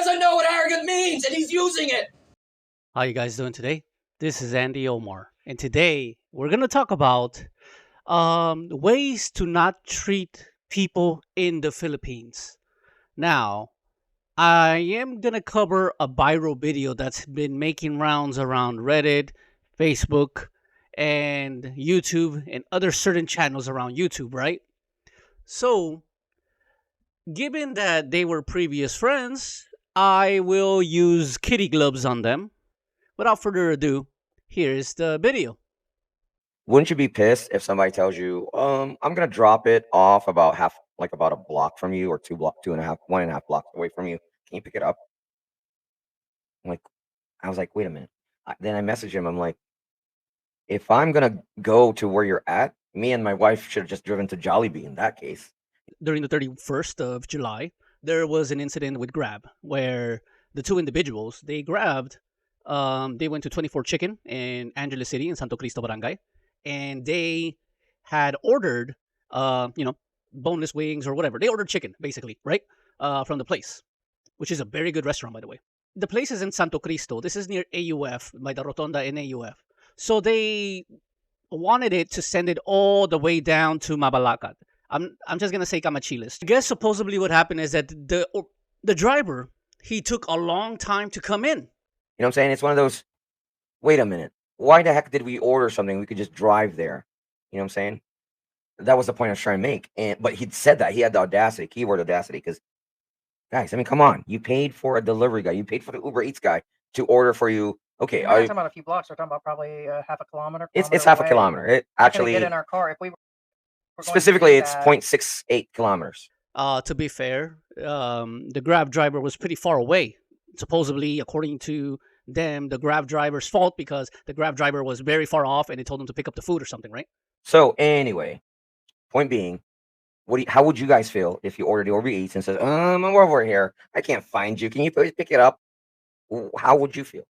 doesn't know what arrogant means, and he's using it. How you guys doing today? This is Andy Omar, and today we're gonna talk about ways to not treat people in the Philippines. Now, I am gonna cover a viral video that's been making rounds around Reddit, Facebook, and YouTube, and other certain channels around YouTube, right? So, given that they were previous friends, I will use kitty gloves on them. Without further ado, here's the video. Wouldn't you be pissed if somebody tells you, I'm gonna drop it off about about a block from you, or 2.5, 1.5 blocks away from you. Can you pick it up? I'm like, I was like, wait a minute. Then I messaged him. I'm like, if I'm gonna go to where you're at, me and my wife should have just driven to Jollibee in that case. During the 31st of July, there was an incident with Grab where the two individuals, they grabbed, they went to 24 Chicken in Angeles City in Santo Cristo Barangay, and they had ordered, boneless wings or whatever. They ordered chicken, basically, right? From the place, which is a very good restaurant, by the way. The place is in Santo Cristo. This is near AUF, by the Rotonda in AUF. So they wanted it to send it all the way down to Mabalacat. I'm just gonna say Camachiles. I guess supposedly what happened is that the driver, he took a long time to come in. You know what I'm saying? It's one of those, wait a minute. Why the heck did we order something? We could just drive there. You know what I'm saying? That was the point I was trying to make. But he'd said that. He had the audacity, keyword audacity, because guys, I mean, come on. You paid for a delivery guy. You paid for the Uber Eats guy to order for you. Okay, we're not talking about a few blocks. We're talking about probably half a kilometer. It's half a kilometer. It actually get in our car if we were specifically it's 0.68 kilometers. To be fair, the Grab driver was pretty far away. Supposedly, according to them, the Grab driver's fault because the Grab driver was very far off and they told him to pick up the food or something, right? So anyway, point being, how would you guys feel if you ordered the Uber Eats and says, I'm over here. I can't find you. Can you please pick it up? How would you feel?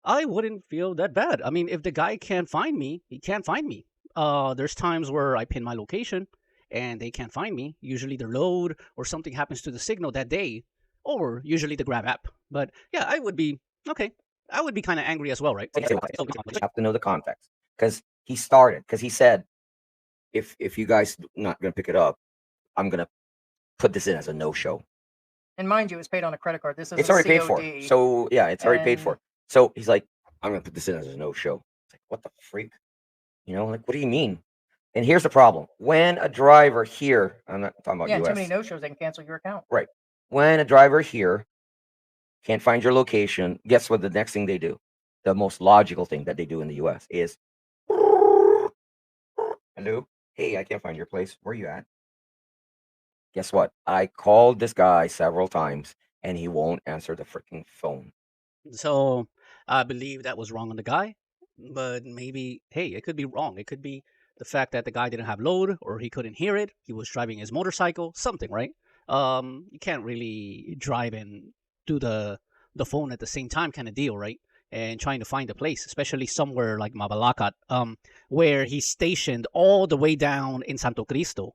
I wouldn't feel that bad. I mean, if the guy can't find me, he can't find me. There's times where I pin my location and they can't find me. Usually they're low or something happens to the signal that day, or usually the Grab app. But yeah, I would be okay. I would be kind of angry as well, right? You have to know the context because he said, if you guys not gonna pick it up, I'm gonna put this in as a no-show. And mind you, it's paid on a credit card. It's already paid for. So yeah, it's already paid for. So he's like, I'm gonna put this in as a no-show. It's like, what the freak? You know, like, what do you mean? And here's the problem: when a driver here, I'm not talking about US. Too many no-shows, they can cancel your account. Right. When a driver here can't find your location, guess what? The next thing they do, the most logical thing that they do in the US is, hello, hey, I can't find your place. Where are you at? Guess what? I called this guy several times and he won't answer the freaking phone. So I believe that was wrong on the guy, but maybe, hey, it could be wrong. It could be the fact that the guy didn't have load or he couldn't hear it. He was driving his motorcycle, something, right? You can't really drive and do the phone at the same time kind of deal, right? And trying to find a place, especially somewhere like Mabalacat, where he's stationed all the way down in Santo Cristo.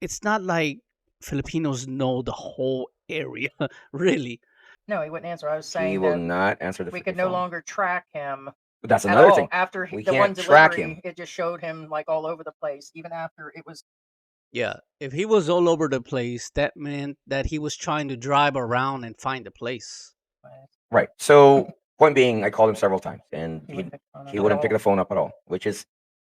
It's not like Filipinos know the whole area, really. No, he wouldn't answer. I was saying he will not answer the we could no phone. longer track him. But that's another thing. After we the can't one track delivery, him. it just showed him like all over the place, even after it was. Yeah, if he was all over the place, that meant that he was trying to drive around and find a place. Right. So, point being, I called him several times, and he wouldn't pick the phone up at all, which is.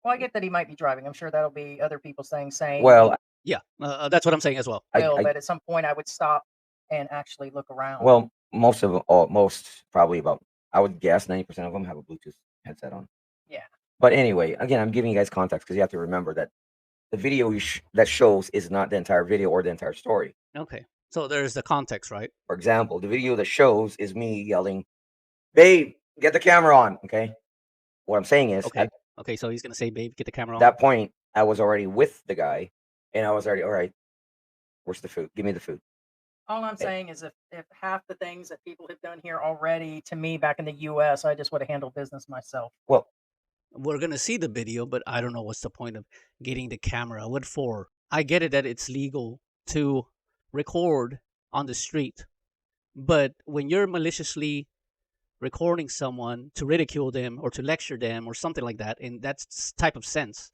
Well, I get that he might be driving. I'm sure that'll be other people saying. Well, yeah, that's what I'm saying as well. But at some point, I would stop and actually look around. Well, most probably about, I would guess 90% of them have a Bluetooth headset on. Yeah. But anyway, again, I'm giving you guys context because you have to remember that the video that shows is not the entire video or the entire story. Okay. So there's the context, right? For example, the video that shows is me yelling, "Babe, get the camera on." Okay. What I'm saying is, okay. So he's gonna say, "Babe, get the camera on." At that point, I was already with the guy, and I was already, all right. Where's the food? Give me the food. All I'm saying is, if half the things that people have done here already to me back in the U.S., I just would have handled business myself. Well, we're gonna see the video, but I don't know what's the point of getting the camera. What for? I get it that it's legal to record on the street, But when you're maliciously recording someone to ridicule them or to lecture them or something like that, in that type of sense,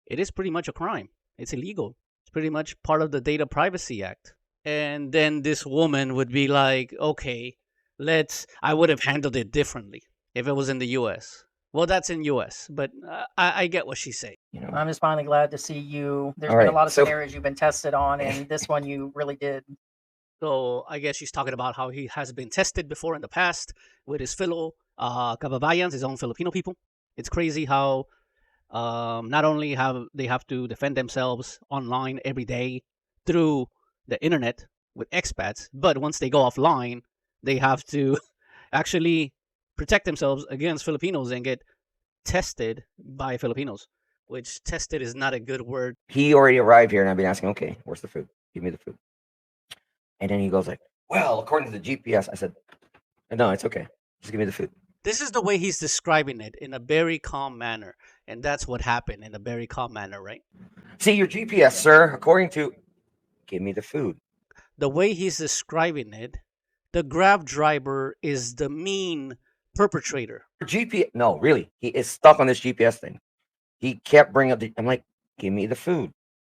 it is pretty much a crime. It's illegal. It's pretty much part of the Data Privacy Act. And then this woman would be like, okay, I would have handled it differently if it was in the US. Well, that's in US, but I get what she's saying. You know. I'm just finally glad to see you. There's All been a right, lot of so- scenarios you've been tested on, and this one you really did. So I guess she's talking about how he has been tested before in the past with his fellow kababayans, his own Filipino people. It's crazy how not only have they have to defend themselves online every day through the internet with expats, but once they go offline, they have to actually protect themselves against Filipinos and get tested by Filipinos, which tested is not a good word. He already arrived here, and I've been asking, okay, where's the food? Give me the food. And then he goes like, well, according to the GPS, I said, no, it's okay. Just give me the food. This is the way he's describing it in a very calm manner. And that's what happened in a very calm manner, right? See, your GPS, sir, according to, give me the food. The way he's describing it, the Grab driver is the mean perpetrator. GPS, no, really, he is stuck on this GPS thing. He kept bringing up I'm like, give me the food.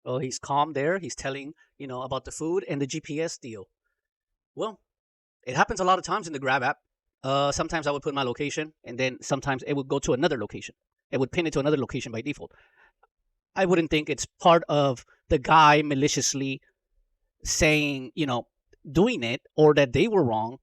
Well, he's calm there. He's telling, about the food and the GPS deal. Well, it happens a lot of times in the Grab app. Sometimes I would put my location, and then sometimes it would go to another location. It would pin it to another location by default. I wouldn't think it's part of the guy maliciously saying, doing it, or that they were wrong.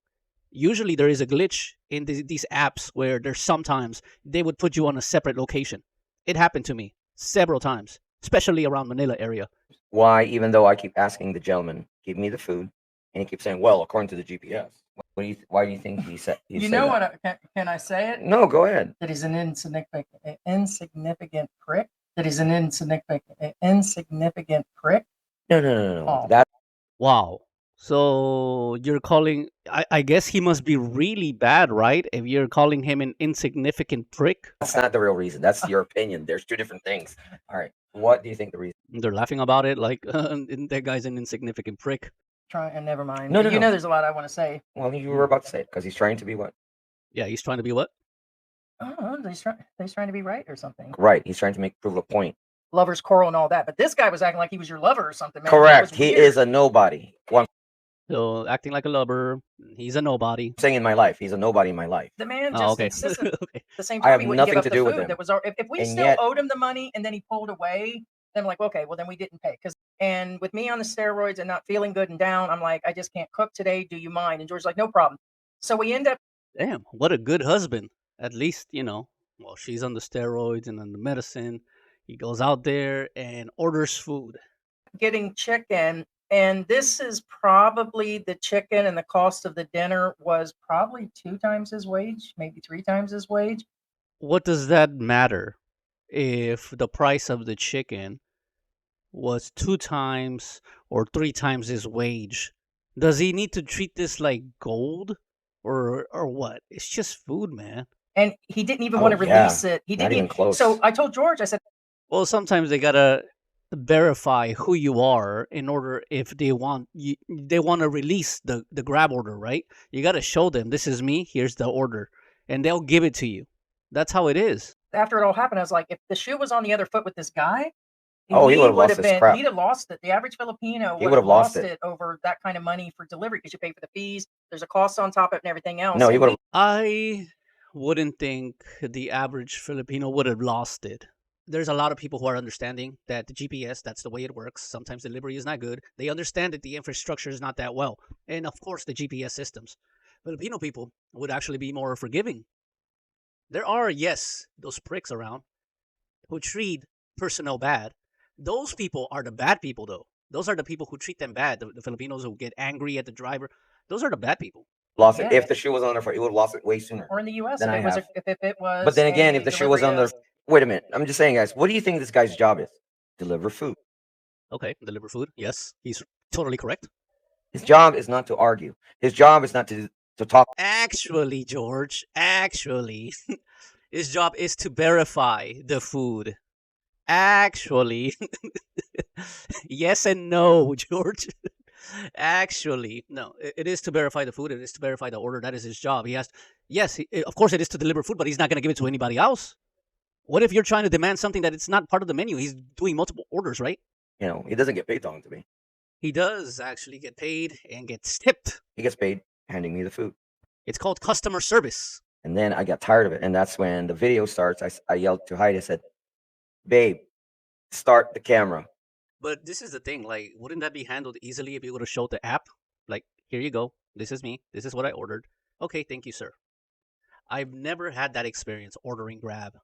Usually there is a glitch in these apps where there's sometimes they would put you on a separate location. It happened to me several times, especially around Manila area. Why, even though I keep asking the gentleman, give me the food, and he keeps saying, well, according to the GPS. Why do you think he said? You know what? Can I say it? No, go ahead. That he's an insignificant prick. That he's an insignificant prick. No. Oh. That Wow. So you're calling, I guess he must be really bad, right? If you're calling him an insignificant prick. that's not the real reason. That's your opinion. There's two different things. All right. What do you think the reason? They're laughing about it like that guy's an insignificant prick. And never mind. No, You know, there's a lot I want to say. Well, you were about to say it because he's trying to be what? Yeah, he's trying to be what? Oh, he's trying to be right or something. Right. He's trying to prove a point. Lovers quarrel and all that, but this guy was acting like he was your lover or something. Man. Correct. That was He weird. is a nobody. Well, So acting like a lover, he's a nobody. I'm saying in my life, he's a nobody in my life. The man just Oh, okay. insisted. At Okay. the same I time, have he wouldn't give nothing up to the do with food him. that was. If we And still yet- owed him the money and then he pulled away, then I'm like, okay, well then we didn't pay. And with me on the steroids and not feeling good and down, I'm like, I just can't cook today. Do you mind? And George's like, no problem. So we end up Damn, what a good husband. At least, well, she's on the steroids and on the medicine. He goes out there and orders food. getting chicken, and this is probably the chicken, and the cost of the dinner was probably 2 times his wage, maybe 3 times his wage. What does that matter if the price of the chicken was 2 times or 3 times his wage? Does he need to treat this like gold or what? It's just food, man. And he didn't even Oh, want to yeah. release it. He Not didn't even close. So I told George, I said, Well, sometimes they gotta verify who you are in order if they want to release the grab order, right? You gotta show them this is me. Here's the order, and they'll give it to you. That's how it is. after it all happened, I was like, if the shoe was on the other foot with this guy, Oh, he would've lost his crap. He'd have lost it. The average Filipino He would would've have lost lost it over that kind of money for delivery because you pay for the fees. There's a cost on top of it and everything else. No, he And would have. I wouldn't think the average Filipino would have lost it. There's a lot of people who are understanding that the GPS, that's the way it works. Sometimes delivery is not good. They understand that the infrastructure is not that well. And of course, the GPS systems. Filipino people would actually be more forgiving. There are, yes, those pricks around who treat personnel bad. Those people are the bad people, though. Those are the people who treat them bad. The Filipinos who get angry at the driver. Those are the bad people. Lost it. Yeah. If the shoe was on their foot, he would have lost it way sooner. Or in the U.S., Than if I it was, have. if it was. But then again, a if the shoe was on delivery their, of- wait a minute. I'm just saying, guys. What do you think this guy's job is? Deliver food. Okay, deliver food. Yes, he's totally correct. His job is not to argue. His job is not to talk. Actually, George, actually, his job is to verify the food. Actually, yes and no, George. Actually, no. It is to verify the food. It is to verify the order. That is his job. He has. Yes, of course, it is to deliver food, but he's not going to give it to anybody else. What if you're trying to demand something that it's not part of the menu? He's doing multiple orders, right? You know, he doesn't get paid talking to me. He does actually get paid and gets tipped. He gets paid handing me the food. It's called customer service. And then I got tired of it. And that's when the video starts. I yelled to Heidi. I said, babe, start the camera. But this is the thing. Like, wouldn't that be handled easily if you would have showed the app? Like, here you go. This is me. This is what I ordered. Okay, thank you, sir. I've never had that experience ordering Grab,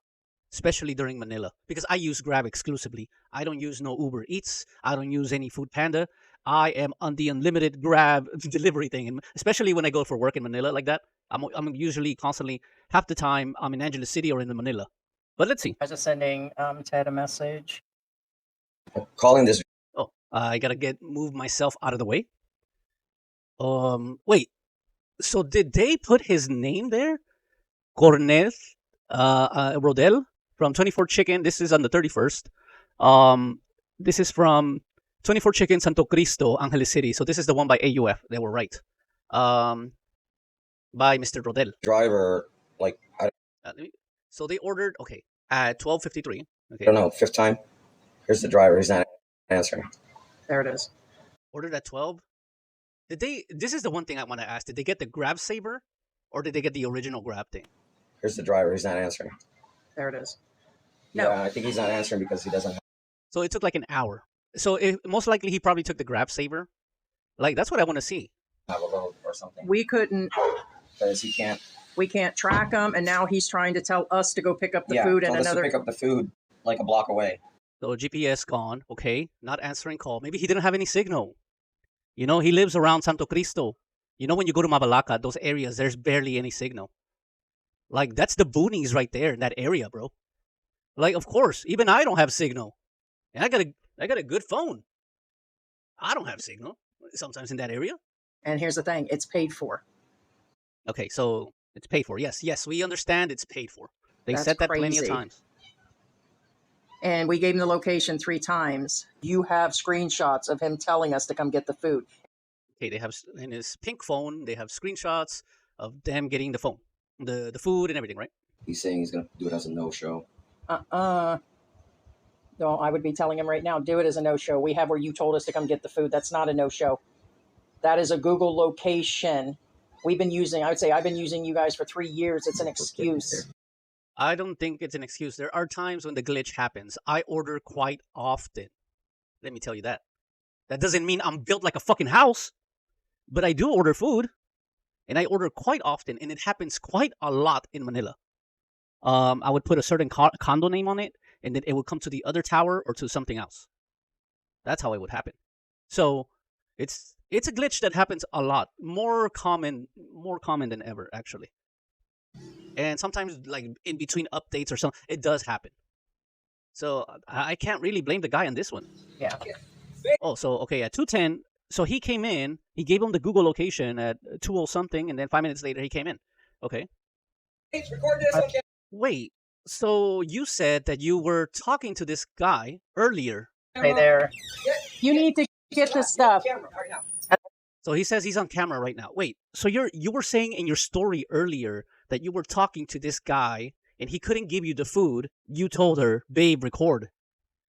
especially during Manila, because I use Grab exclusively. I don't use no Uber Eats. I don't use any Food Panda. I am on the unlimited Grab delivery thing, and especially when I go for work in Manila like that. I'm usually constantly, half the time, I'm in Angeles City or in Manila. But let's see. I was just sending Ted a message. Calling this. Oh, I gotta move myself out of the way. Wait. So did they put his name there? Cornel Rodel from 24 Chicken. This is on the 31st. This is from 24 Chicken, Santo Cristo, Angeles City. So this is the one by AUF. They were right. By Mr. Rodel. Driver, like, so they ordered, okay, at 12:53. Okay. I don't know, fifth time. Here's the driver. He's not answering. There it is. Ordered at 12. This is the one thing I want to ask. Did they get the Grab Saver or did they get the original Grab thing? Here's the driver. He's not answering. There it is. No. Yeah, I think he's not answering because he doesn't have. So it took like an hour. So most likely he probably took the Grab Saver. Like, that's what I want to see. Have a load or something. We couldn't. Because he can't. We can't track him, and now he's trying to tell us to go pick up the food in told us another. to pick up the food like a block away. So GPS gone. Okay, not answering call. Maybe he didn't have any signal. You know, he lives around Santo Cristo. You know, when you go to Mabalaca, those areas, there's barely any signal. Like, that's the boonies right there in that area, bro. Like, of course, even I don't have signal. And I got a good phone. I don't have signal sometimes in that area. And here's the thing, it's paid for. Okay, so it's paid for. Yes, we understand it's paid for. They That's said that plenty of crazy. times. And we gave him the location 3 times. You have screenshots of him telling us to come get the food. Okay, they have in his pink phone, they have screenshots of them getting the phone, the food and everything, right? He's saying he's gonna do it as a no-show. No, I would be telling him right now, do it as a no-show. We have where you told us to come get the food. That's not a no-show. That is a Google location. I've been using you guys for 3 years. It's an excuse. I don't think it's an excuse. There are times when the glitch happens. I order quite often. Let me tell you that. That doesn't mean I'm built like a fucking house, but I do order food, and I order quite often, and it happens quite a lot in Manila. I would put a certain condo name on it, and then it would come to the other tower or to something else. That's how it would happen. So it's a glitch that happens a lot, more common than ever, actually. And sometimes, like, in between updates or something, it does happen. So I can't really blame the guy on this one. Yeah. Oh, so okay, at 2:10, so he came in. He gave him the Google location at 2:00 something, and then 5 minutes later he came in. Okay. Record this. Okay. Wait. So you said that you were talking to this guy earlier. Hey there. You need to get this stuff. Camera right now. So he says he's on camera right now. Wait. So you were saying in your story earlier that you were talking to this guy and he couldn't give you the food. You told her, babe, record.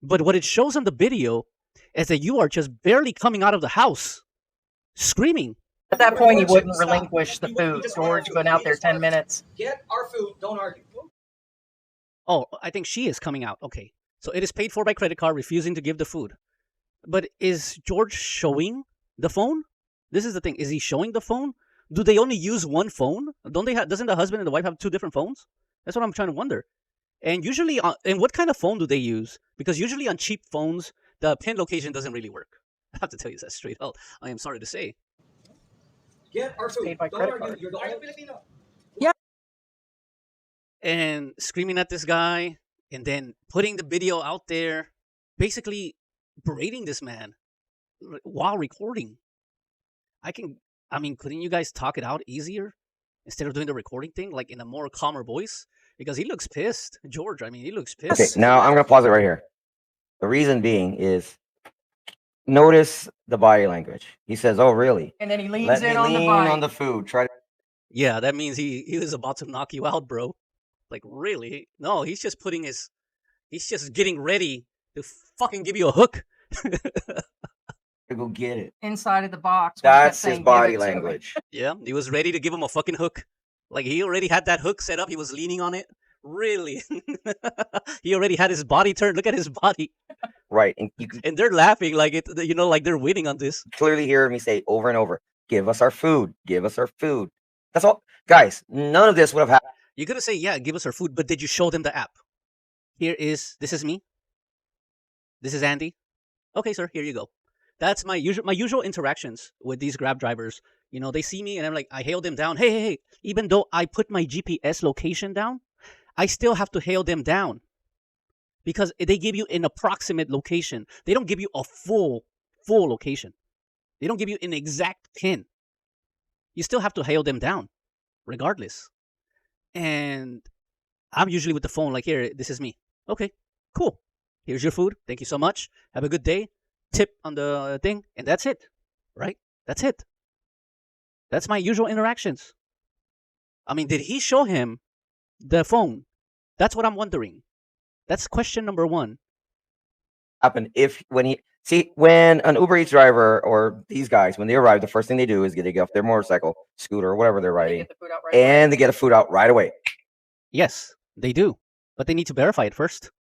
But what it shows on the video is that you are just barely coming out of the house, screaming. At that point, he wouldn't relinquish the food. George been out there 10 minutes. Get our food. Don't argue. Oh, I think she is coming out. Okay. So it is paid for by credit card, refusing to give the food. But is George showing the phone? This is the thing. Is he showing the phone? Do they only use one phone? Doesn't the husband and the wife have 2 different phones? That's what I'm trying to wonder. And usually, and what kind of phone do they use? Because usually on cheap phones, the pin location doesn't really work. I have to tell you that straight out. I am sorry to say. Get our food. Paid by Don't credit argue. card. You're the only Filipino. And screaming at this guy, and then putting the video out there, basically berating this man while recording. Couldn't you guys talk it out easier instead of doing the recording thing, like in a more calmer voice? Because he looks pissed. George, he looks pissed. Okay, now I'm gonna pause it right here. The reason being is notice the body language. He says, "Oh, really? And then he leans Let in me on the lean bike. on the food. Try to." Yeah, that means he was about to knock you out, bro. Like, really? No, he's just he's just getting ready to fucking give you a hook. go get it. Inside of the box. when he kept That's his saying, "Give body it to me." language. Yeah, he was ready to give him a fucking hook. Like, he already had that hook set up. He was leaning on it. Really? He already had his body turned. Look at his body. Right. And you can And they're laughing like it, like they're winning on this. clearly hear me say over and over, "Give us our food. Give us our food." That's all. Guys, none of this would have happened. You're gonna say, yeah, give us our food, but did you show them the app? This is me. This is Andy. Okay, sir, here you go. That's my usual interactions with these Grab drivers. They see me and I'm like, I hail them down. Hey, hey, hey. Even though I put my GPS location down, I still have to hail them down because they give you an approximate location. They don't give you a full location. They don't give you an exact pin. You still have to hail them down, regardless. And I'm usually with the phone, like, here, this is me. Okay, cool. Here's your food. Thank you so much. Have a good day. Tip on the thing, and that's it. Right? That's it. That's my usual interactions. I mean, did he show him the phone? That's what I'm wondering. That's question number one. Happen if when an Uber Eats driver or these guys, when they arrive, the first thing they do is they get off their motorcycle, scooter, or whatever they're They riding, get the food out right away. and they get a food out right away. Yes, they do. But they need to verify it first.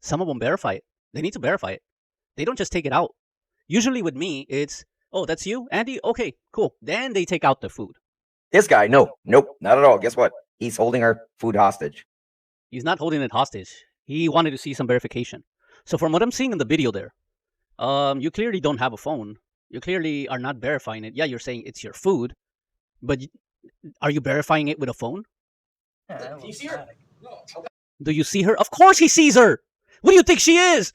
Some of them verify it. They need to verify it. They don't just take it out. Usually with me, it's, oh, that's you, Andy? Okay, cool. Then they take out the food. This guy, nope, not at all. Guess what? He's holding our food hostage. He's not holding it hostage. He wanted to see some verification. So from what I'm seeing in the video there, you clearly don't have a phone. You clearly are not verifying it. Yeah, you're saying it's your food, but are you verifying it with a phone? Yeah, Do you see her? No. Okay. Do you see her? Of course he sees her. What do you think she is?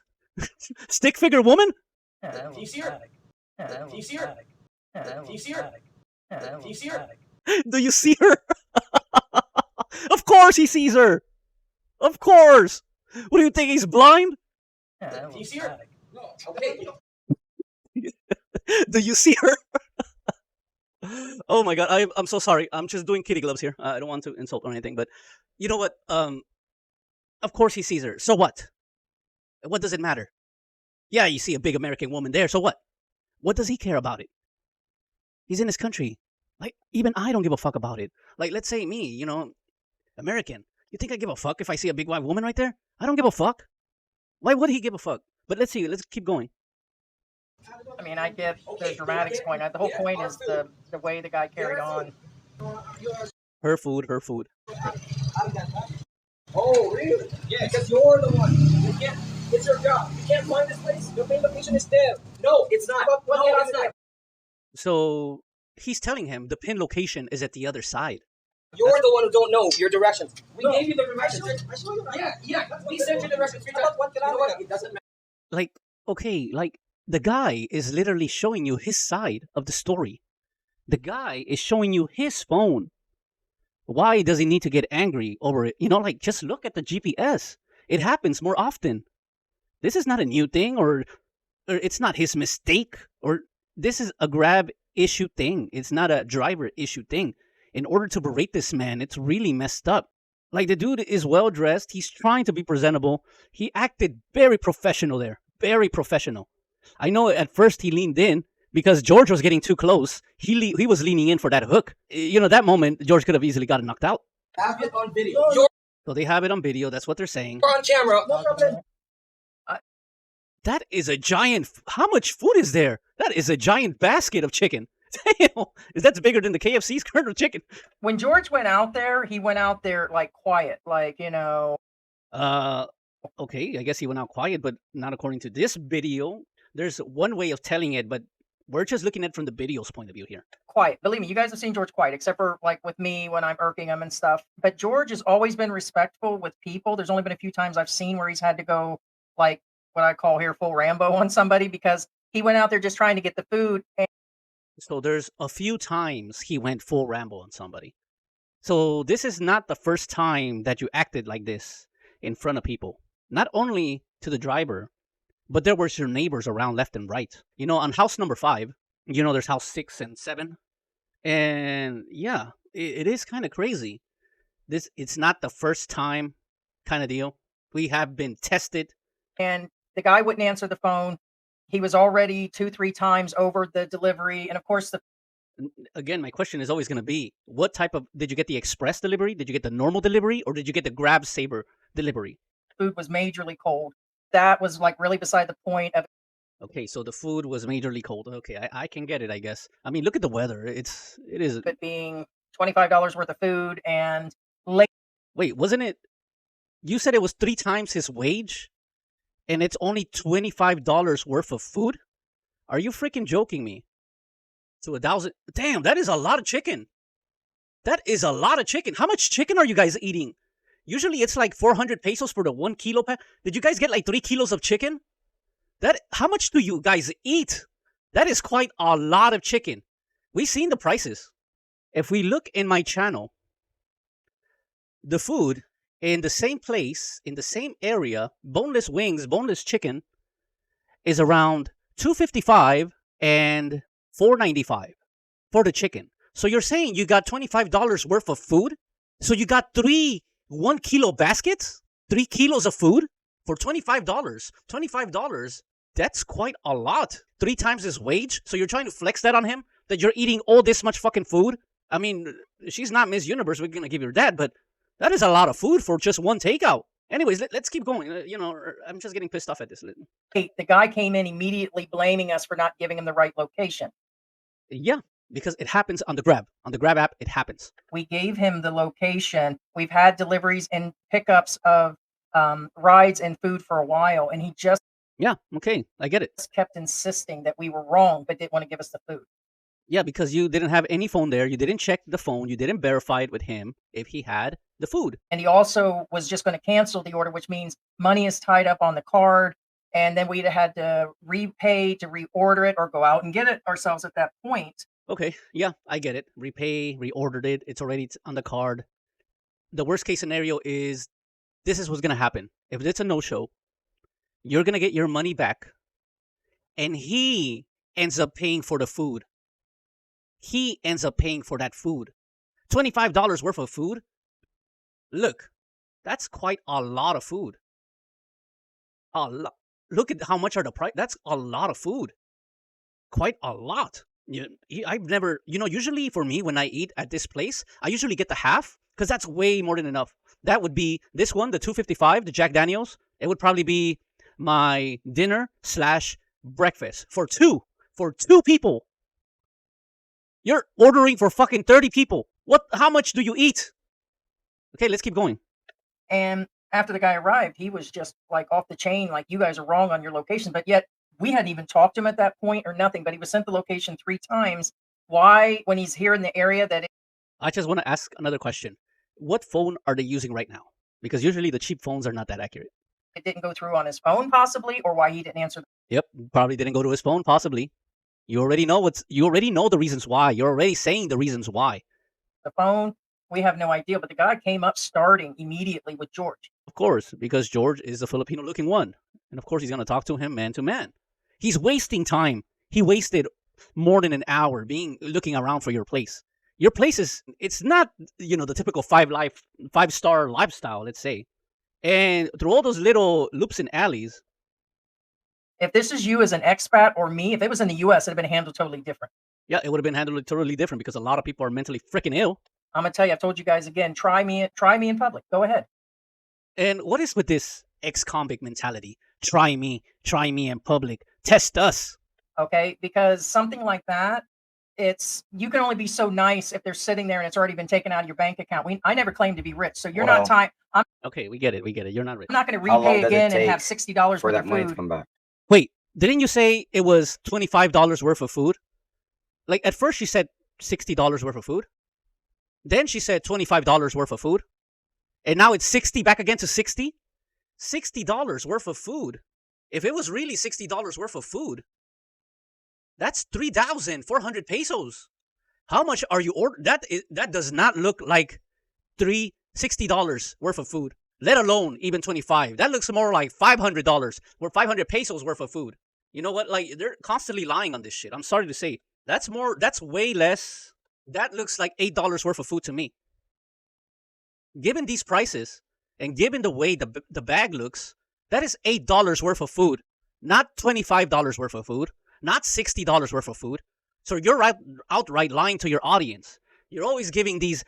Stick figure woman? Do you see her? Do you see her? Do you see her? Do you see her? Do you see her? Of course he sees her. Of course. What do you think? He's blind? Do you see her? No. Okay. Do you see her? Oh my god, I'm so sorry. I'm just doing kitty gloves here. I don't want to insult or anything, but you know what? Of course he sees her. So what? What does it matter? Yeah, you see a big American woman there. So what? What does he care about it? He's in his country. Like, even I don't give a fuck about it. Like, let's say me, American. You think I give a fuck if I see a big white woman right there? I don't give a fuck. Why would he give a fuck? But let's see. Let's keep going. I mean, I get the dramatics going. The whole point is the way the guy carried on. Her food, her food. Oh, really? Yeah, because you're the one. You can't. It's your job. You can't find this place. Your main location is there. No, it's not. No, it's not. So he's telling him the pin location is at the other side. You're the one who don't know your directions. We gave you the directions. I show you. Yeah. We sent you the directions 3 times. You know what? It doesn't matter. Like, okay, like the guy is literally showing you his side of the story. The guy is showing you his phone. Why does he need to get angry over it? Like, just look at the GPS. It happens more often. This is not a new thing, or it's not his mistake, or this is a Grab issue thing. It's not a driver issue thing. In order to berate this man, it's really messed up. Like, the dude is well dressed. He's trying to be presentable. He acted very professional there. Very professional. I know at first he leaned in because George was getting too close. He was leaning in for that hook. That moment, George could have easily gotten knocked out. Have it on video. You're So they have it on video. That's what they're saying. on camera. No problem. That is a giant. How much food is there? That is a giant basket of chicken. Damn, that's bigger than the KFC's kernel chicken. When George went out there, he went out there like quiet, like Okay, I guess he went out quiet, but not according to this video. There's one way of telling it, but we're just looking at it from the video's point of view here. quiet. Believe me, you guys have seen George quiet, except for like with me when I'm irking him and stuff. But George has always been respectful with people. There's only been a few times I've seen where he's had to go like what I call here full Rambo on somebody because he went out there just trying to get the food. And So there's a few times he went full Rambo on somebody. So this is not the first time that you acted like this in front of people. Not only to the driver, but there was your neighbors around left and right. You know, on house number 5, you know, there's house 6 and 7. And yeah, it is kind of crazy. It's not the first time kind of deal. We have been tested. And the guy wouldn't answer the phone. He was already 2-3 times over the delivery. And of course, Again, my question is always going to be, what type of, did you get the express delivery? Did you get the normal delivery? Or did you get the Grab Saber delivery? food was majorly cold. That was like really beside the point of Okay, so the food was majorly cold. Okay, I can get it, I guess. I mean, look at the weather. It is. it being $25 worth of food and late. Wait, wasn't it? You said it was 3 times his wage, and it's only $25 worth of food? Are you freaking joking me? To 1,000? Damn, that is a lot of chicken. That is a lot of chicken. How much chicken are you guys eating? Usually it's like 400 pesos for the 1 kilo pack. Did you guys get like 3 kilos of chicken? How much do you guys eat? That is quite a lot of chicken. We've seen the prices. If we look in my channel, the food in the same place, in the same area, boneless wings, boneless chicken, is around $2.55 and $4.95 for the chicken. So you're saying you got $25 worth of food? So you got 3 1 kilo baskets? 3 kilos of food for $25. $25, that's quite a lot. 3 times his wage? So you're trying to flex that on him? That you're eating all this much fucking food? I mean, she's not Miss Universe, we're gonna give her that, but that is a lot of food for just one takeout. Anyways, let's keep going. You know, I'm just getting pissed off at this. The guy came in immediately blaming us for not giving him the right location. Yeah, because it happens on the Grab. On the Grab app, it happens. We gave him the location. We've had deliveries and pickups of rides and food for a while, and he just okay, I get it. kept insisting that we were wrong, but didn't want to give us the food. Yeah, because you didn't have any phone there. You didn't check the phone. You didn't verify it with him if he had the food. And he also was just going to cancel the order, which means money is tied up on the card. And then we'd have had to repay to reorder it or go out and get it ourselves at that point. Okay, yeah, I get it. Repay, reordered it. It's already on the card. The worst case scenario is this is what's going to happen. If it's a no-show, you're going to get your money back. And he ends up paying for the food. He ends up paying for that food. $25 worth of food? Look, that's quite a lot of food. Look at how much are the price. That's a lot of food. Quite a lot. I've never, usually for me when I eat at this place, I usually get the half because that's way more than enough. That would be this one, the $2.55, the Jack Daniels. It would probably be my dinner/breakfast for two people. You're ordering for fucking 30 people. How much do you eat? Okay, let's keep going. And after the guy arrived, he was just like off the chain, like you guys are wrong on your location. But yet we hadn't even talked to him at that point or nothing, but he was sent the location 3 times. Why, when he's here in the area I just want to ask another question. What phone are they using right now? Because usually the cheap phones are not that accurate. It didn't go through on his phone possibly, or why he didn't answer. Yep, probably didn't go to his phone possibly. You already know the reasons why. You're already saying the reasons why. The phone, we have no idea, but the guy came up starting immediately with George. Of course, because George is a Filipino-looking one. And of course, he's going to talk to him man to man. He's wasting time. He wasted more than an hour looking around for your place. Your place it's not, the typical 5-star lifestyle, let's say. And through all those little loops and alleys. If this is you as an expat or me, if it was in the U.S., it'd have been handled totally different. Yeah, it would have been handled totally different because a lot of people are mentally freaking ill. I'm gonna tell you, I've told you guys again, try me in public. Go ahead. And what is with this ex-convict mentality? Try me in public. Test us. Okay, because something like that, you can only be so nice if they're sitting there and it's already been taken out of your bank account. I never claimed to be rich, so you're not time. Okay, we get it. You're not rich. I'm not going to repay again and have $60 for worth that of money to food. come back. Wait, didn't you say it was $25 worth of food? Like at first she said $60 worth of food. Then she said $25 worth of food. And now it's 60 back again to 60? $60 worth of food. If it was really $60 worth of food, that's 3,400 pesos. How much are you ordering? That does not look like $60 worth of food. let alone even 25. That looks more like $500 or 500 pesos worth of food. You know what? Like, they're constantly lying on this shit. I'm sorry to say. That's way less. That looks like $8 worth of food to me. Given these prices and given the way the bag looks, that is $8 worth of food, not $25 worth of food, not $60 worth of food. So you're outright lying to your audience. You're always giving these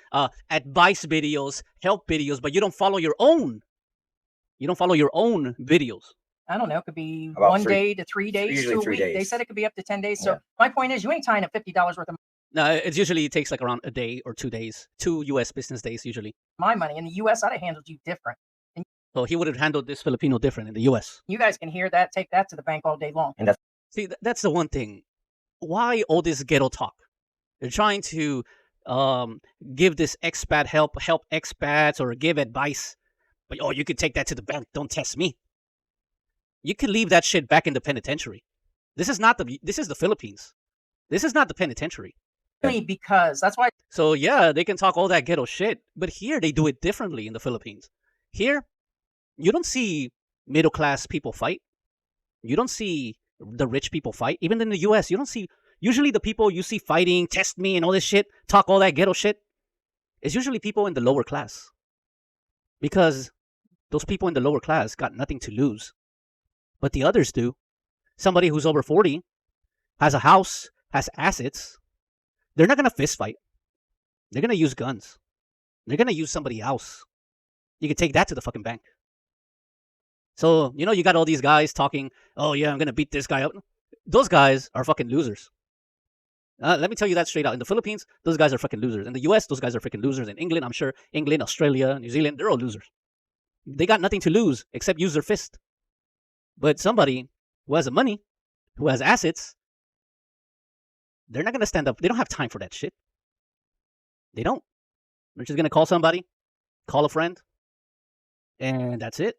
advice videos, help videos, but you don't follow your own. You don't follow your own videos. I don't know. It could be About 1 day to 3 days usually to a 3 week. days. They said it could be up to 10 days. So Yeah. my point is, you ain't tying up $50 worth of No, it usually takes like around a day or 2 days, 2 U.S. business days usually. my money. In the U.S., I'd have handled you different. So he would have handled this Filipino different in the U.S. You guys can hear that. Take that to the bank all day long. See, that's the one thing. Why all this ghetto talk? They're trying to give this expat help expats or give advice. But you could take that to the bank. Don't test me. You could leave that shit back in the penitentiary. This is the Philippines. This is not the penitentiary. Only because that's why So yeah, they can talk all that ghetto shit, but here they do it differently in the Philippines. Here, you don't see middle class people fight. You don't see the rich people fight. Even in the US, you don't see, usually the people you see fighting, test me and all this shit, talk all that ghetto shit, is usually people in the lower class. Because those people in the lower class got nothing to lose. But the others do. Somebody who's over 40, has a house, has assets, they're not going to fist fight. They're going to use guns. They're going to use somebody else. You can take that to the fucking bank. So, you got all these guys talking, oh yeah, I'm going to beat this guy up. Those guys are fucking losers. Let me tell you that straight out. In the Philippines, those guys are fucking losers. In the US, those guys are freaking losers. In England, I'm sure England, Australia, New Zealand, they're all losers. They got nothing to lose except use their fist. But somebody who has the money, who has assets, they're not going to stand up. They don't have time for that shit. They don't. They're just going to call somebody, call a friend, and that's it.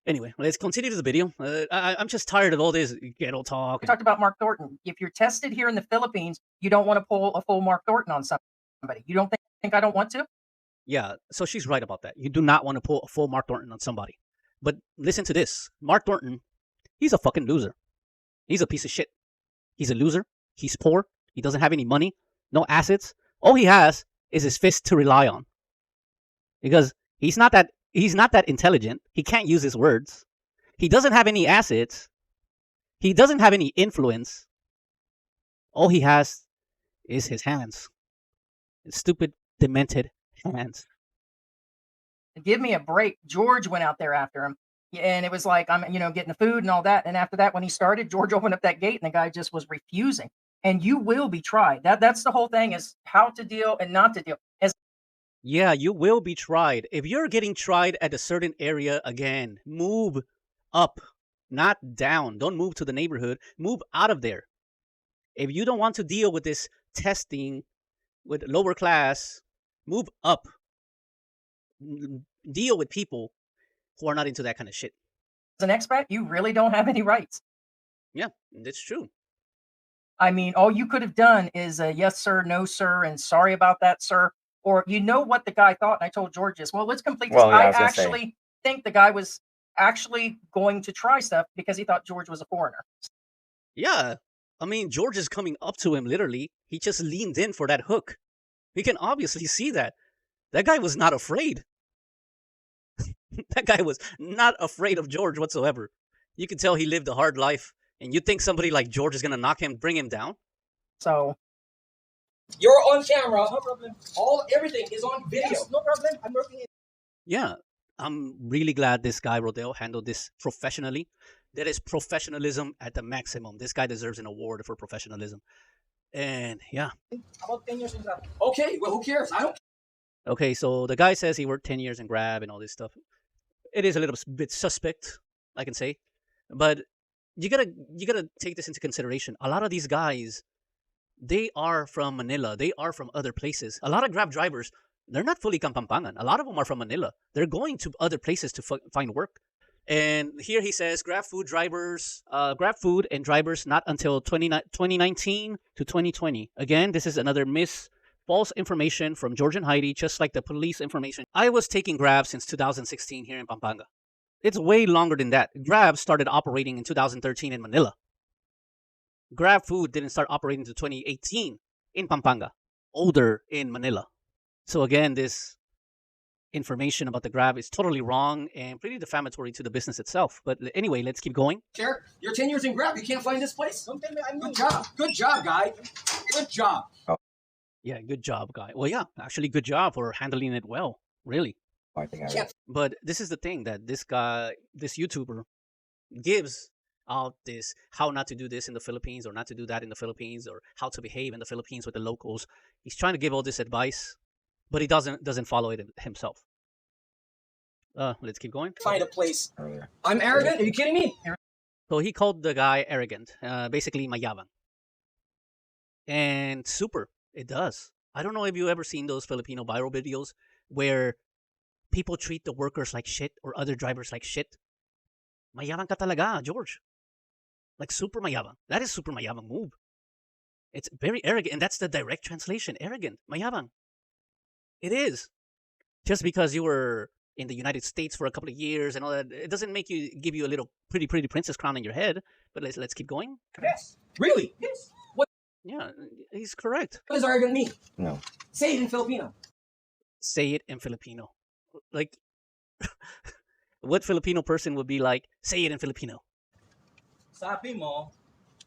Anyway, let's continue to the video. I'm just tired of all this ghetto talk. we talked about Mark Thornton. If you're tested here in the Philippines, you don't want to pull a full Mark Thornton on somebody. You don't think I don't want to? Yeah, so she's right about that. You do not want to pull a full Mark Thornton on somebody. But listen to this. Mark Thornton, he's a fucking loser. He's a piece of shit. He's a loser. He's poor. He doesn't have any money, no assets. All he has is his fist to rely on. Because he's not that intelligent. He can't use his words. He doesn't have any assets. He doesn't have any influence. All he has is his hands. His stupid, demented hands. Give me a break. George went out there after him. And it was like, I'm, getting the food and all that. And after that, when he started, George opened up that gate and the guy just was refusing. And you will be tried. That's the whole thing, is how to deal and not to deal. Yeah, you will be tried. If you're getting tried at a certain area again, move up, not down. Don't move to the neighborhood. Move out of there. If you don't want to deal with this testing with lower class, move up. Deal with people who are not into that kind of shit. As an expat, you really don't have any rights. Yeah, that's true. I mean, all you could have done is yes, sir, no, sir, and sorry about that, sir. Or what the guy thought. And I told George this. Well, let's complete this. Well, yeah, I I was gonna actually think the guy was actually going to try stuff because he thought George was a foreigner. Yeah, I mean, George is coming up to him literally. He just leaned in for that hook. We can obviously see that. That guy was not afraid. That guy was not afraid of George whatsoever. You can tell he lived a hard life. And you think somebody like George is going to knock him, bring him down? So You're on camera. No problem. Everything is on video. Yes, no problem. I'm working it. Yeah, I'm really glad this guy, Rodell, handled this professionally. That is professionalism at the maximum. This guy deserves an award for professionalism. And yeah. About 10 years in Grab. Okay, well, who cares? I don't. Okay, so the guy says he worked 10 years in Grab and all this stuff. It is a little bit suspect, I can say. But you gotta take this into consideration. A lot of these guys, they are from Manila. They are from other places. A lot of Grab drivers, they're not fully Kapampangan. A lot of them are from Manila. They're going to other places to find work. And here he says, Grab food and drivers not until 2019 to 2020. Again, this is another false information from George and Heidi, just like the police information. I was taking Grab since 2016 here in Pampanga. It's way longer than that. Grab started operating in 2013 in Manila. Grab Food didn't start operating until 2018 in Pampanga, older in Manila. So again, this information about the Grab is totally wrong and pretty defamatory to the business itself. But anyway, let's keep going. Share, you're 10 years in Grab. You can't find this place? Don't tell me I'm good job. Good job, guy. Good job. Yeah, good job, guy. Well, yeah, actually, good job for handling it well. Really. I think I Yeah. read. But this is the thing that this guy, this YouTuber, gives out this how not to do this in the Philippines or not to do that in the Philippines or how to behave in the Philippines with the locals. He's trying to give all this advice, but he doesn't follow it himself. Let's keep going. Find a place. Earlier. I'm arrogant? Are you kidding me? So he called the guy arrogant, basically mayabang. And super, it does. I don't know if you've ever seen those Filipino viral videos where people treat the workers like shit or other drivers like shit. Mayabang ka talaga, George. Like super mayabang. That is super mayabang move. It's very arrogant, and that's the direct translation. Arrogant, mayabang. It is. Just because you were in the United States for a couple of years and all that, it doesn't make you give you a little pretty princess crown in your head. But let's keep going. Yes. Really? Yes. What Yeah, he's correct. does arrogant mean? No. Say it in Filipino. Say it in Filipino. Like, what Filipino person would be like, say it in Filipino? Sabi mo,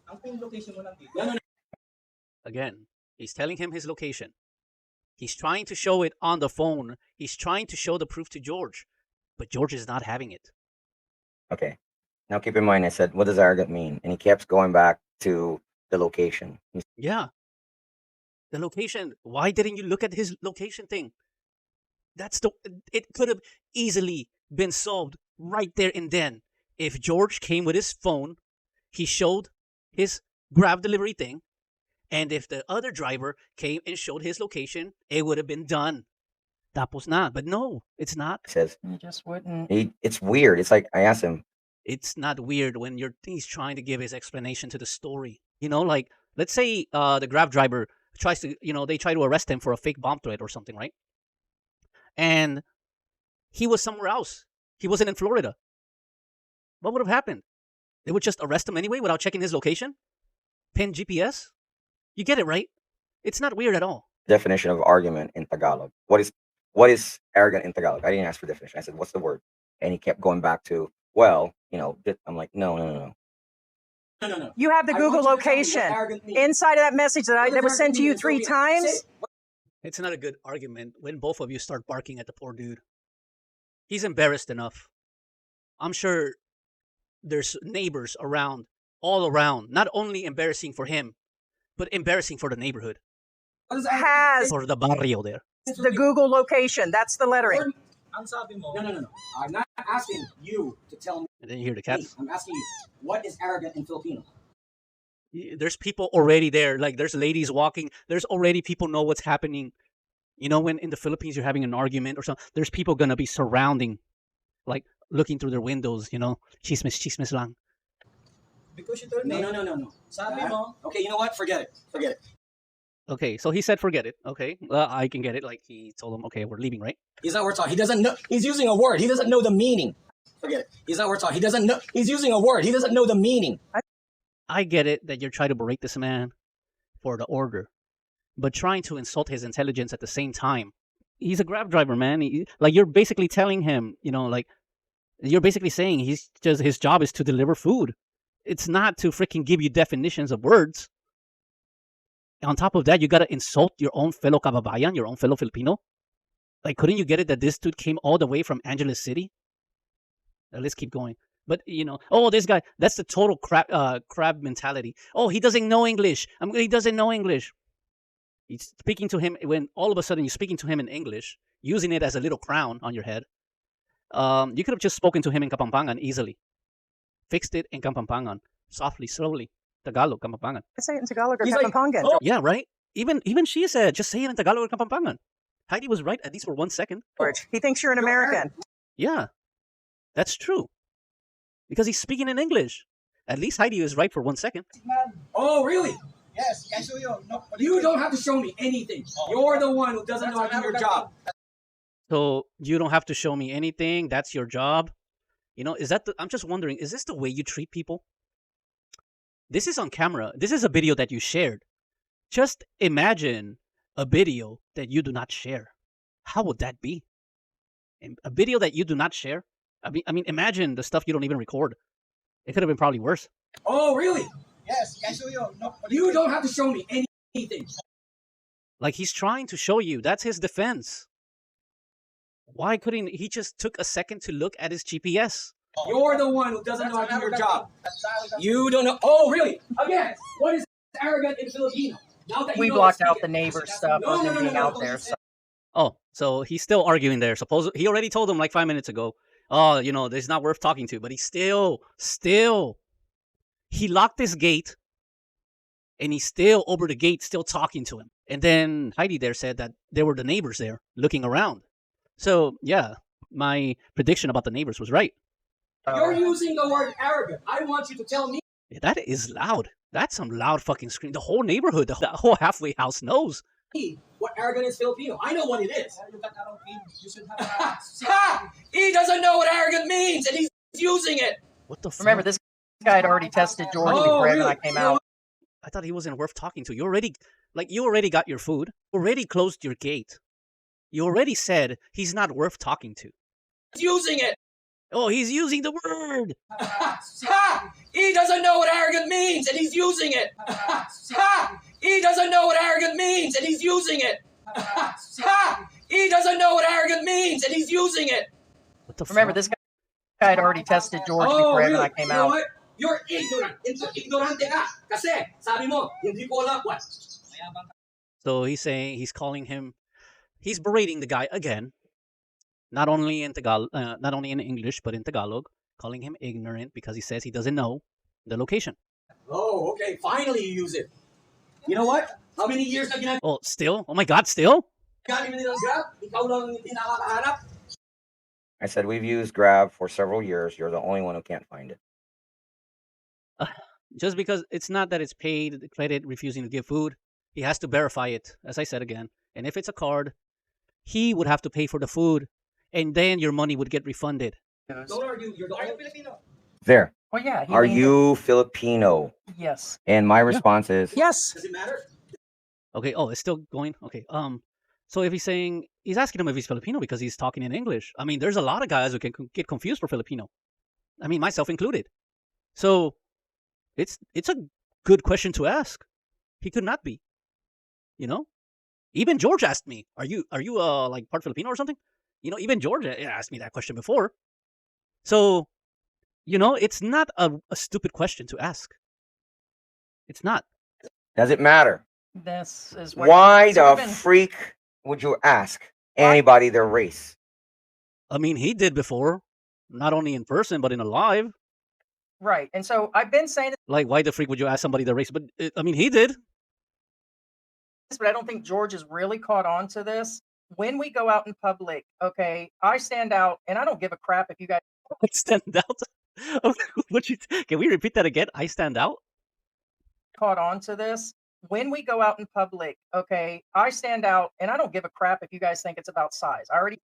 ang location mo lang dito. No. Again, he's telling him his location. He's trying to show it on the phone. He's trying to show the proof to George. But George is not having it. Okay. Now keep in mind, I said, what does arrogant mean? And he kept going back to the location. Yeah. The location. Why didn't you look at his location thing? It could have easily been solved right there and then. If George came with his phone, he showed his Grab delivery thing, and if the other driver came and showed his location, it would have been done. Tapos na. But no, it's not. He says, You just wouldn't. it's weird. It's like, I asked him, It's not weird when he's trying to give his explanation to the story. You know, like, let's say the Grab driver tries to, they try to arrest him for a fake bomb threat or something, right? And he was somewhere else. He wasn't in Florida. What would have happened? They would just arrest him anyway without checking his location? Pin GPS? You get it, right? It's not weird at all. definition of argument in Tagalog. What is arrogant in Tagalog? I didn't ask for definition. I said, what's the word? And he kept going back to, well, I'm like, no. No. You have the I Google want you to tell me what location arrogant means. inside of that message that What does was sent arrogant to you mean in 3 Filipino? times. Say it. It's not a good argument when both of you start barking at the poor dude. He's embarrassed enough. I'm sure there's neighbors around, all around, not only embarrassing for him, but embarrassing for the neighborhood, What does Has for the barrio there. the Google location. That's the lettering. Ang sabi mo. No. I'm not asking you to tell me. And then you hear the cats. I'm asking you, what is arrogant in Filipino? There's people already there. Like, there's ladies walking. There's already people know what's happening. When in the Philippines you're having an argument or something, there's people going to be surrounding, like, looking through their windows, chismis lang. Because you told me. No. Sabi mo. Okay, you know what? Forget it. Okay, so he said forget it. Okay, I can get it. Like, he told him, okay, we're leaving, right? He's not worth talking. He doesn't know. He's using a word. He doesn't know the meaning. Forget it. He's not worth talking. He doesn't know. He's using a word. He doesn't know the meaning. I get it that you're trying to berate this man for the order, but trying to insult his intelligence at the same time. He's a Grab driver, man. You're basically telling him, you're basically saying his job is to deliver food. It's not to freaking give you definitions of words. On top of that, you gotta insult your own fellow kababayan, your own fellow Filipino. Like, couldn't you get it that this dude came all the way from Angeles City? Let's keep going. But, this guy, that's the total crab mentality. Oh, he doesn't know English. He doesn't know English. He's speaking to him when all of a sudden you're speaking to him in English, using it as a little crown on your head. You could have just spoken to him in Kapampangan easily. Fixed it in Kapampangan. Softly, slowly. Tagalog, Kapampangan. I say it in Tagalog or He's like, Kapampangan. oh. Yeah, right? Even she said, just say it in Tagalog or Kapampangan. Heidi was right, at least for 1 second. George. He thinks you're an American. Yeah, that's true. Because he's speaking in English. At least Heidi was right for 1 second. Oh, really? Yes, I show you. No, You don't have to show me anything. You're the one who doesn't know how to do your job. So you don't have to show me anything. That's your job. You know, is that I'm just wondering, is this the way you treat people? This is on camera. This is a video that you shared. Just imagine a video that you do not share. How would that be? A video that you do not share? I mean, imagine the stuff you don't even record. It could have been probably worse. Oh, really? Yes, I show you. No, You don't have to show me anything. Like he's trying to show you. That's his defense. Why couldn't he just took a second to look at his GPS? You're the one who doesn't know how to do your job. You don't know. Oh, really? Again, what is arrogant in Filipino? Now that We you know blocked to out speak the it. neighbor stuff No, of no, him no, being no, out no. there. So Oh, so he's still arguing there. Suppose he already told him like 5 minutes ago. Oh, you know, this is not worth talking to. But he's still, he locked this gate, and he's still over the gate, still talking to him. And then Heidi there said that there were the neighbors there looking around. So yeah, my prediction about the neighbors was right. You're using the word arrogant. I want you to tell me Yeah, that is loud. That's some loud fucking scream. The whole neighborhood, the whole halfway house knows. what arrogant is Filipino. I know what it is. You should have. Ha! He doesn't know what arrogant means, and he's using it. What the fuck? remember, this guy had already tested George before him and I came out. I thought he wasn't worth talking to. You already got your food. Already closed your gate. You already said he's not worth talking to. He's using it. Oh, he's using the word. Ha! He doesn't know what arrogant means, and he's using it. Ha! He doesn't know what arrogant means, and he's using it. Ha! He doesn't know what arrogant means, and he's using it. What the Remember, fuck? this guy had already tested George Oh, before him really? and I came You know out. what? You're ignorant. Ignorante ka. Kasi, sabi mo, hindi ko alam what. So he's calling him, he's berating the guy again, not only in not only in English but in Tagalog, calling him ignorant because he says he doesn't know the location. Oh, okay. Finally, you use it. You know what? How many years na ginagawa Oh, still? Oh my God, still? nilang Grab? Ikaw lang hindi nakakahanap? I said we've used Grab for several years. You're the only one who can't find it. Just because it's not that it's paid credit refusing to give food, he has to verify it, as I said again. And if it's a card, he would have to pay for the food, and then your money would get refunded. Don't argue. You're the only Filipino. There. Well, yeah. Are you Filipino? Yes. And my response is Yes. Does it matter? Okay. Oh, it's still going. Okay. So if he's asking him if he's Filipino because he's talking in English. I mean, there's a lot of guys who can get confused for Filipino. I mean, myself included. So it's a good question to ask. He could not be. You know, even George asked me, "Are you like part Filipino or something?" You know, even George asked me that question before. So, you know, it's not a stupid question to ask. It's not. does it matter? This is where Why so the I've been- freak would you ask anybody their race? I mean, he did before, not only in person but in a live. Right. And so I've been saying Like, why the freak would you ask somebody their race? But I mean, he did. this, but I don't think George has really caught on to this. When we go out in public, okay, I stand out and I don't give a crap if you guys I stand out. Can we repeat that again? I stand out. caught on to this. When we go out in public, okay, I stand out and I don't give a crap if you guys think it's about size. I already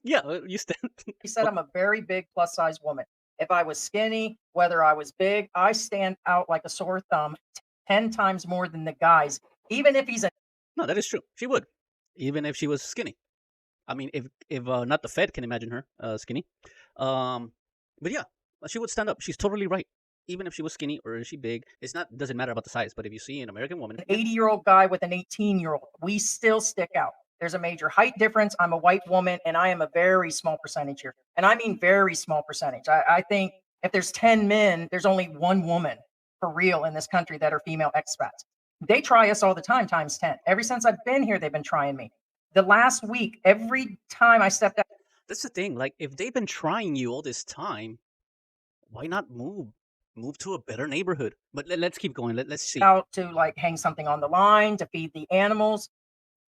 Yeah, you stand. said I'm a very big plus size woman. If I was skinny, whether I was big, I stand out like a sore thumb 10 times more than the guys, even if he's a No, that is true. She would, even if she was skinny. I mean, if not the Fed can imagine her skinny. But yeah, she would stand up. She's totally right. Even if she was skinny or is she big, doesn't matter about the size. But if you see an American woman, 80-year-old guy with an 18-year-old, we still stick out. There's a major height difference. I'm a white woman, and I am a very small percentage here. And I mean very small percentage. I think if there's 10 men, there's only one woman for real in this country that are female expats. They try us all the time, times 10. Ever since I've been here, they've been trying me. The last week, every time I stepped out, that's the thing. Like, if they've been trying you all this time, why not move to a better neighborhood? But let's keep going. Let's see. out to like hang something on the line to feed the animals,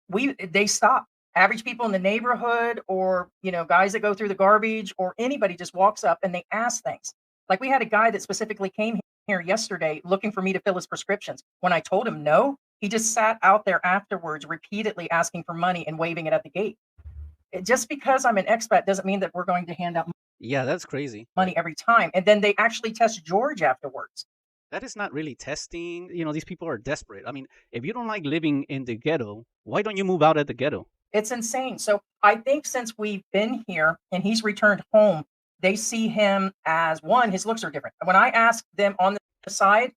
they stop. Average people in the neighborhood, or guys that go through the garbage, or anybody just walks up and they ask things. Like, we had a guy that specifically came here here yesterday looking for me to fill his prescriptions. When I told him no, he just sat out there afterwards, repeatedly asking for money and waving it at the gate. Just because I'm an expat doesn't mean that we're going to hand out Yeah, that's crazy. money every time. And then they actually test George afterwards. That is not really testing. These people are desperate. I mean, if you don't like living in the ghetto, why don't you move out of the ghetto? It's insane. So I think since we've been here and he's returned home, they see him as one, his looks are different. When I ask them on the side,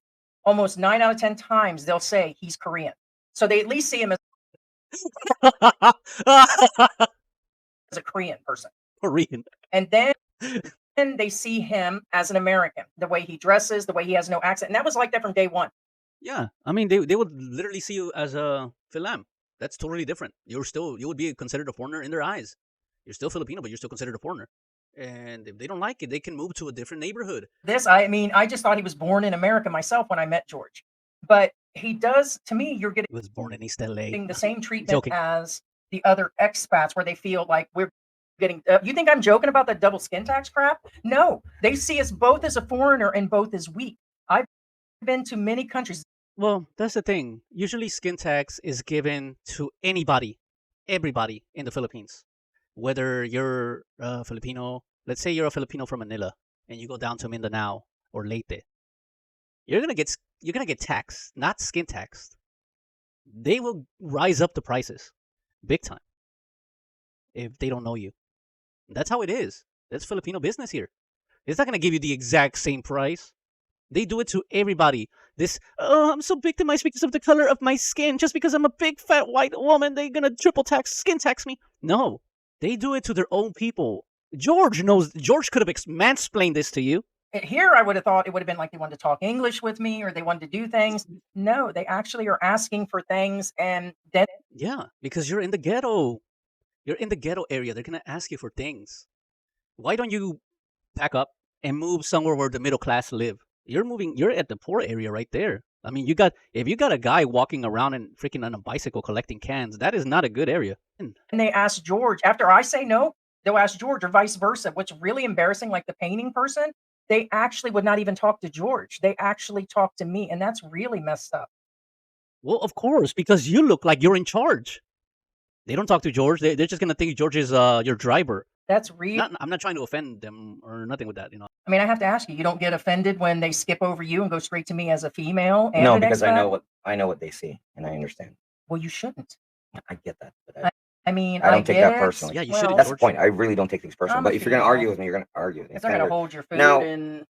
almost 9 out of 10 times they'll say he's Korean. So they at least see him as a Korean person. Korean. And then they see him as an American, the way he dresses, the way he has no accent. And that was like that from day one. Yeah, I mean, they would literally see you as a Filam. That's totally different. You would be considered a foreigner in their eyes. You're still Filipino, but you're still considered a foreigner. And if they don't like it, they can move to a different neighborhood. I just thought he was born in America myself when I met George. But he does, to me, you're getting He was born in East LA. the same treatment Joking. as the other expats where they feel like we're getting, you think I'm joking about that double skin tax crap? No, they see us both as a foreigner and both as weak. I've been to many countries. Well, that's the thing. Usually skin tax is given to anybody, everybody in the Philippines. Whether you're a Filipino, let's say you're a Filipino from Manila and you go down to Mindanao or Leyte, you're gonna get taxed, not skin taxed. They will rise up the prices big time if they don't know you. That's how it is. That's Filipino business here. It's not gonna give you the exact same price. They do it to everybody. I'm so victimized because of the color of my skin. Just because I'm a big fat white woman, they're gonna skin tax me. No, they do it to their own people. George could have mansplained this to you. Here, I would have thought it would have been like they wanted to talk English with me or they wanted to do things. No, they actually are asking for things. And then, Yeah, because you're in the ghetto. You're in the ghetto area. They're gonna ask you for things. Why don't you pack up and move somewhere where the middle class live? You're at the poor area right there. I mean, if you got a guy walking around and freaking on a bicycle collecting cans, that is not a good area. and they ask George, after I say no, they'll ask George or vice versa, which is really embarrassing. Like the painting person, they actually would not even talk to George. They actually talk to me. And that's really messed up. Well, of course, because you look like you're in charge. They don't talk to George. They're just gonna think George is your driver. That's real. I'm not trying to offend them or nothing with that. I mean, I have to ask you don't get offended when they skip over you and go straight to me as a female? And No, an because expat? I know what they see, and I understand. Well, you shouldn't. I get that, but I mean, I don't take that get it. personally. Yeah, you Well, shouldn't, that's the George. point. I really don't take things personal. I'm But a if you're going to female. argue with me, you're going to argue with me. If It's they're kind going of to weird. hold your food Now- and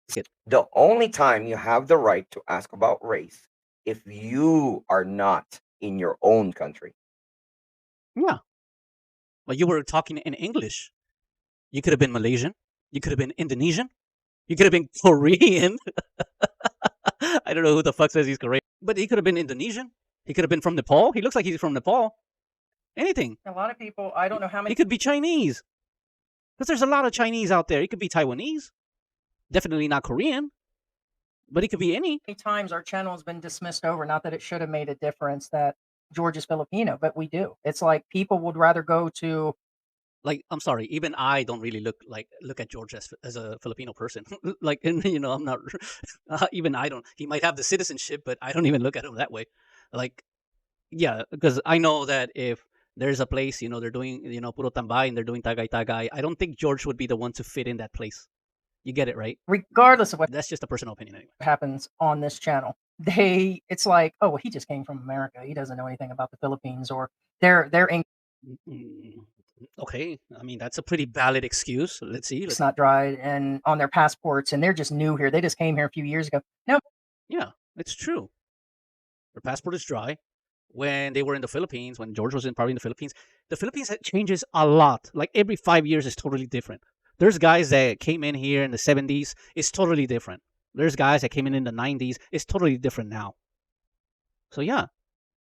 The only time you have the right to ask about race if you are not in your own country. Yeah. Well, you were talking in English. You could have been Malaysian. You could have been Indonesian. You could have been Korean. I don't know who the fuck says he's Korean. But he could have been Indonesian. He could have been from Nepal. He looks like he's from Nepal. Anything. a lot of people, I don't know how He many could be Chinese. Because there's a lot of Chinese out there. He could be Taiwanese. Definitely not Korean. But he could be any. times our channel has been dismissed over. Not that it should have made a difference that George is Filipino, but we do. It's like people would rather go to Like, I'm sorry, even I don't really look at George as a Filipino person. Like, and, I'm not, even I don't, he might have the citizenship, but I don't even look at him that way. Like, yeah, because I know that if there's a place, they're doing, puro tambay and they're doing tagay, I don't think George would be the one to fit in that place. You get it, right? regardless of what That's just a personal opinion anyway. happens on this channel. It's like, oh, well, he just came from America. He doesn't know anything about the Philippines, or they're Mm, Okay, I mean, that's a pretty valid excuse. Let's see. it's not dried and on their passports, and they're just new here. They just came here a few years ago. No, Yeah, it's true. Their passport is dry. When they were in the Philippines, when George was probably in the Philippines changes a lot. Like every 5 years is totally different. There's guys that came in here in the 70s. It's totally different. There's guys that came in the 90s. It's totally different now. So yeah,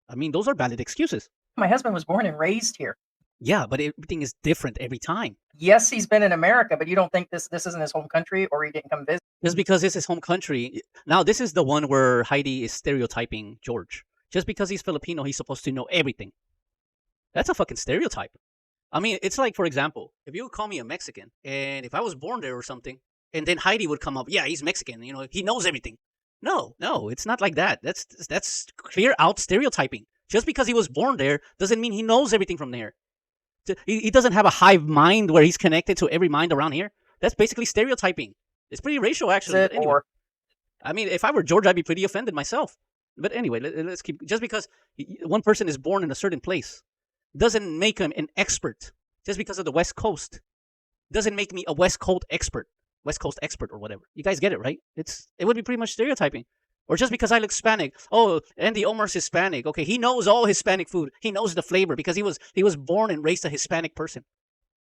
I mean, those are valid excuses. my husband was born and raised here. Yeah, but everything is different every time. Yes, he's been in America, but you don't think this isn't his home country, or he didn't come visit? Just because it's his home country. Now, this is the one where Heidi is stereotyping George. Just because he's Filipino, he's supposed to know everything. That's a fucking stereotype. I mean, it's like, for example, if you would call me a Mexican, and if I was born there or something, and then Heidi would come up, yeah, he's Mexican, he knows everything. No, it's not like that. That's clear out stereotyping. Just because he was born there doesn't mean he knows everything from there. He doesn't have a hive mind where he's connected to every mind around here. That's basically stereotyping. It's pretty racial, actually. But anyway, I mean, if I were George, I'd be pretty offended myself. But anyway, let's keep. Just because one person is born in a certain place doesn't make him an expert. Just because of the West Coast doesn't make me a West Coast expert. West Coast expert or whatever. You guys get it, right? It would be pretty much stereotyping. Or just because I look Hispanic. Oh, Andy Omar's Hispanic. Okay, he knows all Hispanic food. He knows the flavor because he was born and raised a Hispanic person.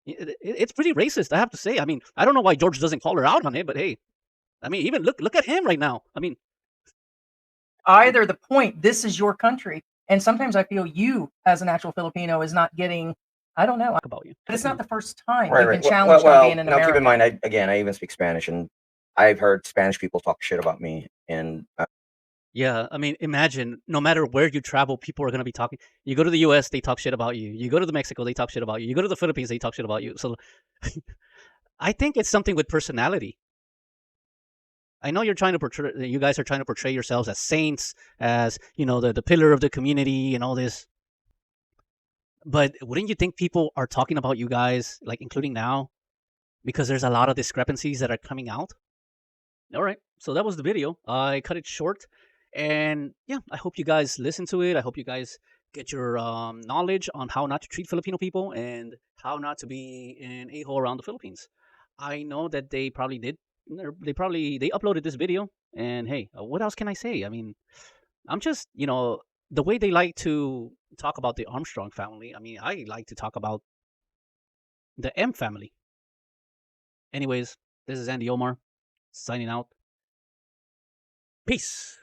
It's pretty racist, I have to say. I mean, I don't know why George doesn't call her out on it, but hey, I mean, even look at him right now. I mean, Either the point, this is your country, and sometimes I feel you, as an actual Filipino, is not getting. I don't know. talk about you. But it's not the first time Right, you've right. been challenged on being in now America. keep in mind, I even speak Spanish, and I've heard Spanish people talk shit about me, and Yeah, I mean, imagine no matter where you travel, people are gonna be talking. You go to the U.S., they talk shit about you. You go to the Mexico, they talk shit about you. You go to the Philippines, they talk shit about you. So, I think it's something with personality. I know you're trying to portray. You guys are trying to portray yourselves as saints, as the pillar of the community and all this. But wouldn't you think people are talking about you guys, like including now, because there's a lot of discrepancies that are coming out? All right, so that was the video. I cut it short, and yeah, I hope you guys listen to it. I hope you guys get your knowledge on how not to treat Filipino people and how not to be an a-hole around the Philippines. I know that they probably did. They uploaded this video, and hey, what else can I say? I mean, I'm just the way they like to talk about the Armstrong family. I mean, I like to talk about the M family. Anyways, this is Andy Omar signing out. Peace.